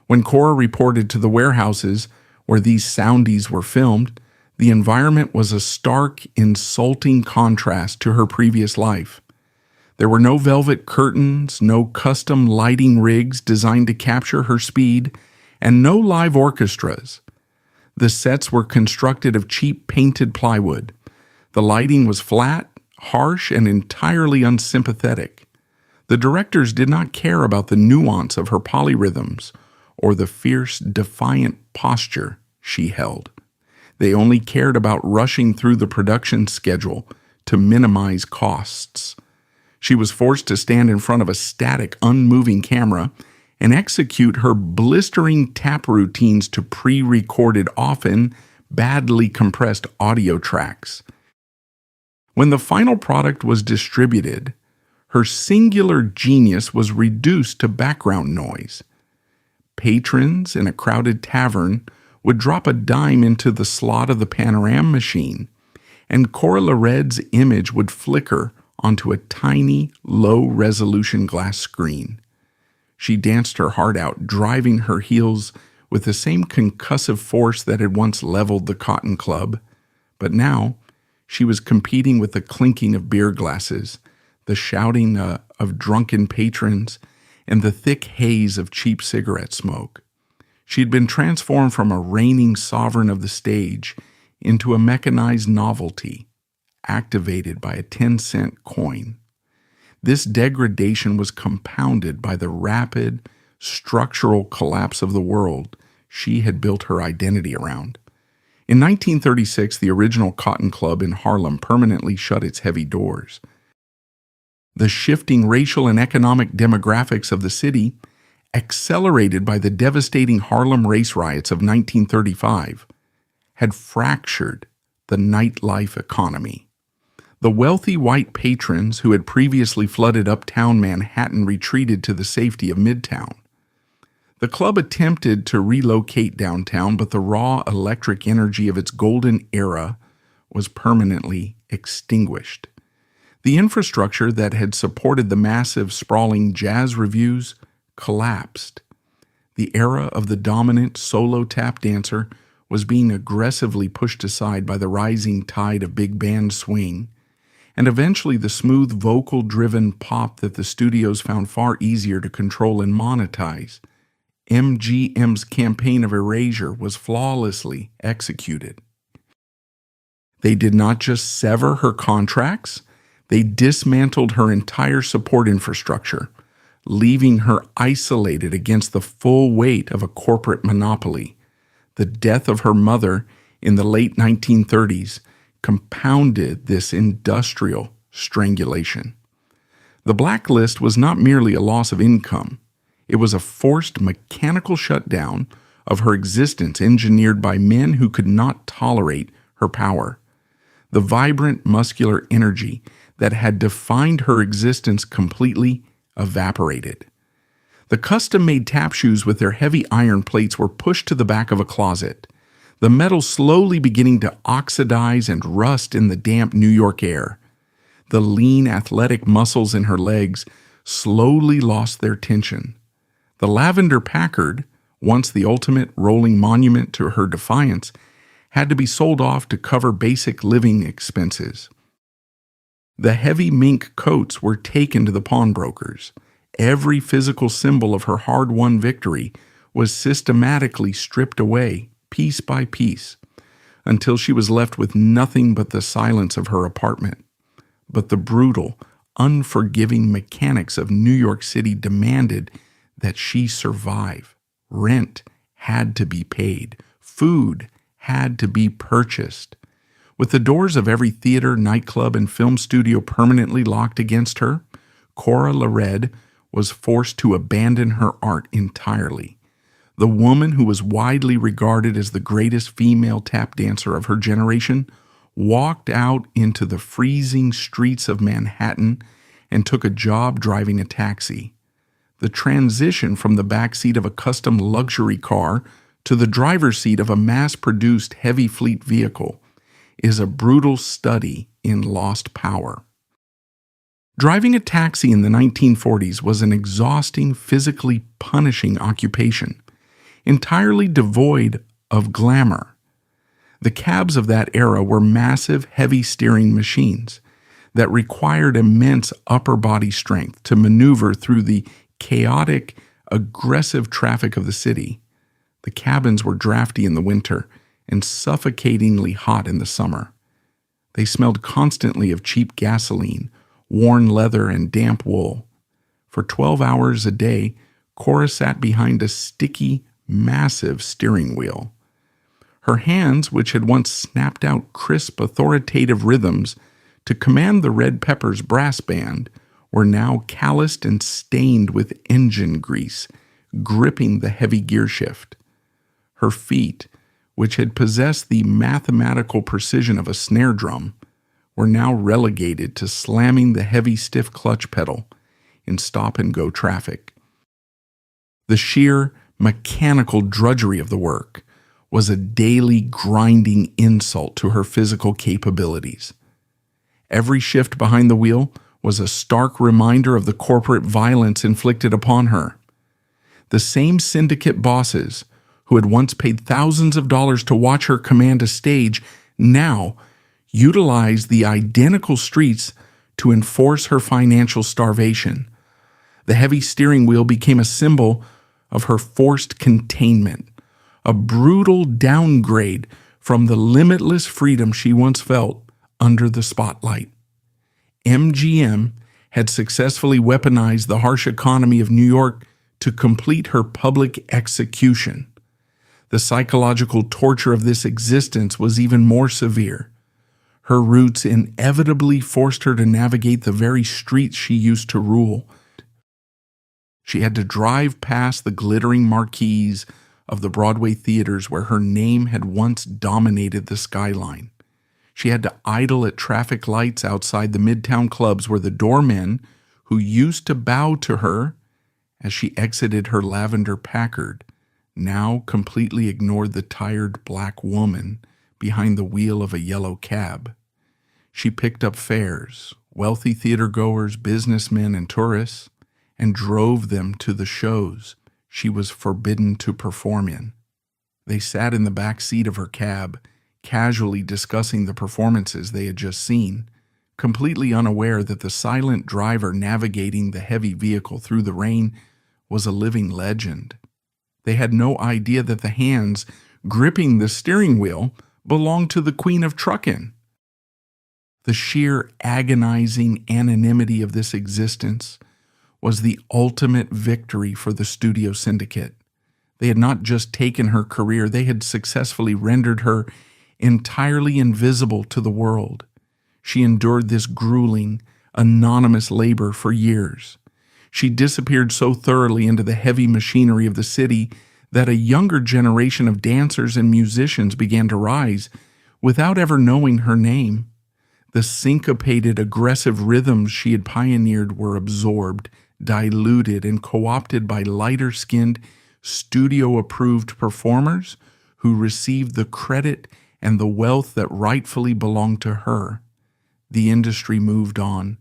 When Cora reported to the warehouses where these soundies were filmed, the environment was a stark, insulting contrast to her previous life. There were no velvet curtains, no custom lighting rigs designed to capture her speed, and no live orchestras. The sets were constructed of cheap painted plywood. The lighting was flat, harsh, and entirely unsympathetic. The directors did not care about the nuance of her polyrhythms or the fierce, defiant posture she held. They only cared about rushing through the production schedule to minimize costs. She was forced to stand in front of a static, unmoving camera and execute her blistering tap routines to pre-recorded, often badly compressed audio tracks. When the final product was distributed, her singular genius was reduced to background noise. Patrons in a crowded tavern would drop a dime into the slot of the panorama machine, and Cora LaRedd's image would flicker onto a tiny, low-resolution glass screen. She danced her heart out, driving her heels with the same concussive force that had once leveled the Cotton Club. But now, she was competing with the clinking of beer glasses, the shouting of drunken patrons, and the thick haze of cheap cigarette smoke. She had been transformed from a reigning sovereign of the stage into a mechanized novelty, activated by a 10-cent coin. This degradation was compounded by the rapid, structural collapse of the world she had built her identity around. In 1936, the original Cotton Club in Harlem permanently shut its heavy doors. The shifting racial and economic demographics of the city, accelerated by the devastating Harlem race riots of 1935, had fractured the nightlife economy. The wealthy white patrons who had previously flooded uptown Manhattan retreated to the safety of Midtown. The club attempted to relocate downtown, but the raw electric energy of its golden era was permanently extinguished. The infrastructure that had supported the massive, sprawling jazz revues collapsed. The era of the dominant solo tap dancer was being aggressively pushed aside by the rising tide of big band swing, and eventually the smooth vocal-driven pop that the studios found far easier to control and monetize. MGM's campaign of erasure was flawlessly executed. They did not just sever her contracts, they dismantled her entire support infrastructure, leaving her isolated against the full weight of a corporate monopoly. The death of her mother in the late 1930s compounded this industrial strangulation. The blacklist was not merely a loss of income. It was a forced mechanical shutdown of her existence engineered by men who could not tolerate her power. The vibrant muscular energy that had defined her existence completely evaporated. The custom-made tap shoes with their heavy iron plates were pushed to the back of a closet, the metal slowly beginning to oxidize and rust in the damp New York air. The lean, athletic muscles in her legs slowly lost their tension. The lavender Packard, once the ultimate rolling monument to her defiance, had to be sold off to cover basic living expenses. The heavy mink coats were taken to the pawnbrokers. Every physical symbol of her hard-won victory was systematically stripped away, piece by piece, until she was left with nothing but the silence of her apartment. But the brutal, unforgiving mechanics of New York City demanded that she survive. Rent had to be paid. Food had to be purchased. With the doors of every theater, nightclub, and film studio permanently locked against her, Cora LaRedd was forced to abandon her art entirely. The woman who was widely regarded as the greatest female tap dancer of her generation walked out into the freezing streets of Manhattan and took a job driving a taxi. The transition from the backseat of a custom luxury car to the driver's seat of a mass-produced heavy fleet vehicle is a brutal study in lost power. Driving a taxi in the 1940s was an exhausting, physically punishing occupation, entirely devoid of glamour. The cabs of that era were massive, heavy steering machines that required immense upper body strength to maneuver through the chaotic, aggressive traffic of the city. The cabins were drafty in the winter and suffocatingly hot in the summer. They smelled constantly of cheap gasoline, worn leather, and damp wool. For 12 hours a day, Cora sat behind a sticky, massive steering wheel. Her hands, which had once snapped out crisp, authoritative rhythms to command the Red Peppers brass band, were now calloused and stained with engine grease, gripping the heavy gear shift. Her feet, which had possessed the mathematical precision of a snare drum, were now relegated to slamming the heavy, stiff clutch pedal in stop-and-go traffic. The sheer mechanical drudgery of the work was a daily grinding insult to her physical capabilities. Every shift behind the wheel was a stark reminder of the corporate violence inflicted upon her. The same syndicate bosses who had once paid thousands of dollars to watch her command a stage now utilized the identical streets to enforce her financial starvation. The heavy steering wheel became a symbol of her forced containment, a brutal downgrade from the limitless freedom she once felt under the spotlight. MGM had successfully weaponized the harsh economy of New York to complete her public execution. The psychological torture of this existence was even more severe. Her roots inevitably forced her to navigate the very streets she used to rule. She had to drive past the glittering marquees of the Broadway theaters where her name had once dominated the skyline. She had to idle at traffic lights outside the midtown clubs where the doormen who used to bow to her as she exited her lavender Packard now completely ignored the tired black woman behind the wheel of a yellow cab. She picked up fares, wealthy theatergoers, businessmen, and tourists, and drove them to the shows she was forbidden to perform in. They sat in the back seat of her cab, casually discussing the performances they had just seen, completely unaware that the silent driver navigating the heavy vehicle through the rain was a living legend. They had no idea that the hands gripping the steering wheel belonged to the Queen of Truckin'. The sheer agonizing anonymity of this existence was the ultimate victory for the studio syndicate. They had not just taken her career, they had successfully rendered her entirely invisible to the world. She endured this grueling, anonymous labor for years. She disappeared so thoroughly into the heavy machinery of the city that a younger generation of dancers and musicians began to rise without ever knowing her name. The syncopated, aggressive rhythms she had pioneered were absorbed, diluted, and co-opted by lighter-skinned, studio-approved performers who received the credit and the wealth that rightfully belonged to her. The industry moved on,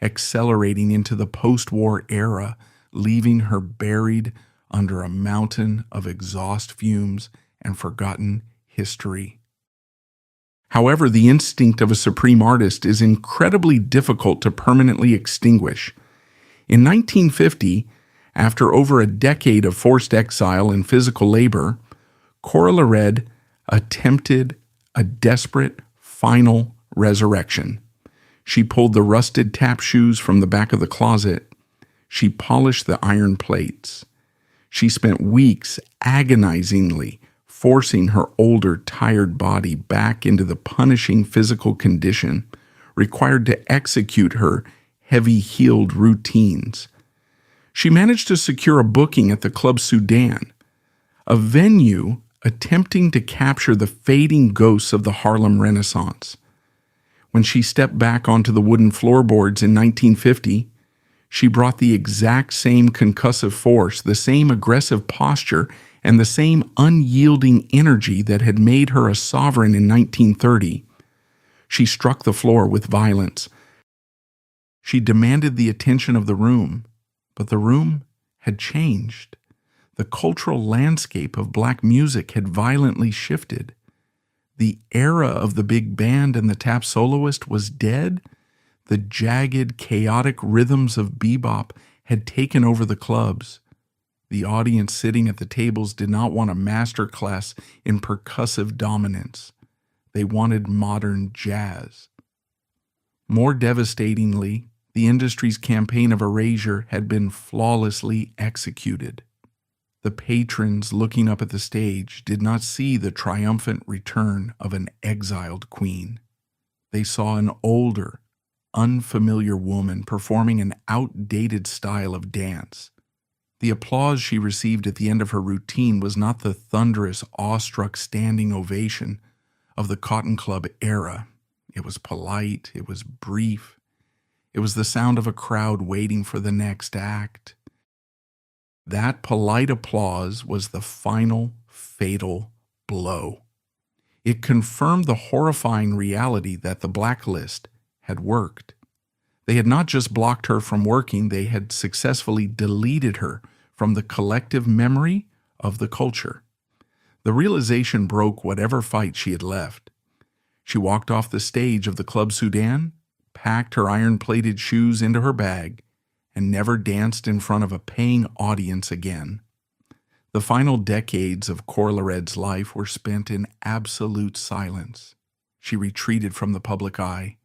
accelerating into the post-war era, leaving her buried under a mountain of exhaust fumes and forgotten history. However, the instinct of a supreme artist is incredibly difficult to permanently extinguish. In 1950, after over a decade of forced exile and physical labor, Cora LaRedd attempted a desperate final resurrection. She pulled the rusted tap shoes from the back of the closet. She polished the iron plates. She spent weeks agonizingly forcing her older, tired body back into the punishing physical condition required to execute her heavy-heeled routines. She managed to secure a booking at the Club Sudan, a venue attempting to capture the fading ghosts of the Harlem Renaissance. When she stepped back onto the wooden floorboards in 1950, she brought the exact same concussive force, the same aggressive posture, and the same unyielding energy that had made her a sovereign in 1930. She struck the floor with violence. She demanded the attention of the room, but the room had changed. The cultural landscape of black music had violently shifted. The era of the big band and the tap soloist was dead. The jagged, chaotic rhythms of bebop had taken over the clubs. The audience sitting at the tables did not want a master class in percussive dominance. They wanted modern jazz. More devastatingly, The industry's campaign of erasure had been flawlessly executed. The patrons looking up at the stage did not see the triumphant return of an exiled queen. They saw an older, unfamiliar woman performing an outdated style of dance. The applause she received at the end of her routine was not the thunderous, awestruck standing ovation of the Cotton Club era. It was polite, it was brief. It was the sound of a crowd waiting for the next act. That polite applause was the final, fatal blow. It confirmed the horrifying reality that the blacklist had worked. They had not just blocked her from working, they had successfully deleted her from the collective memory of the culture. The realization broke whatever fight she had left. She walked off the stage of the Club Sudan, packed her iron-plated shoes into her bag, and never danced in front of a paying audience again. The final decades of Cora LaRedd's life were spent in absolute silence. She retreated from the public eye,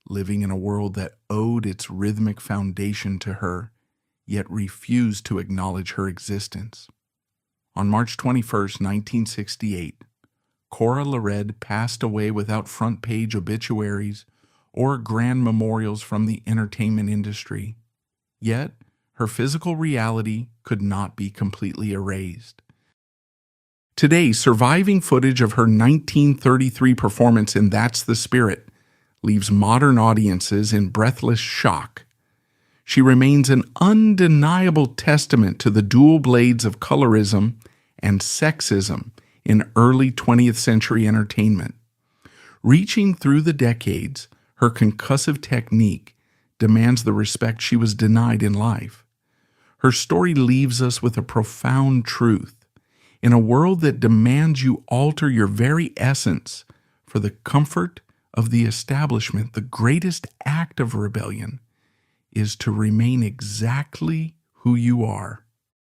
living in a world that owed its rhythmic foundation to her, yet refused to acknowledge her existence. On March 21, 1968, Cora LaRedd passed away without front-page obituaries or grand memorials from the entertainment industry. Yet, her physical reality could not be completely erased. Today, surviving footage of her 1933 performance in That's the Spirit leaves modern audiences in breathless shock. She remains an undeniable testament to the dual blades of colorism and sexism in early 20th century entertainment. Reaching through the decades, her concussive technique demands the respect she was denied in life. Her story leaves us with a profound truth. In a world that demands you alter your very essence for the comfort of the establishment, the greatest act of rebellion is to remain exactly who you are.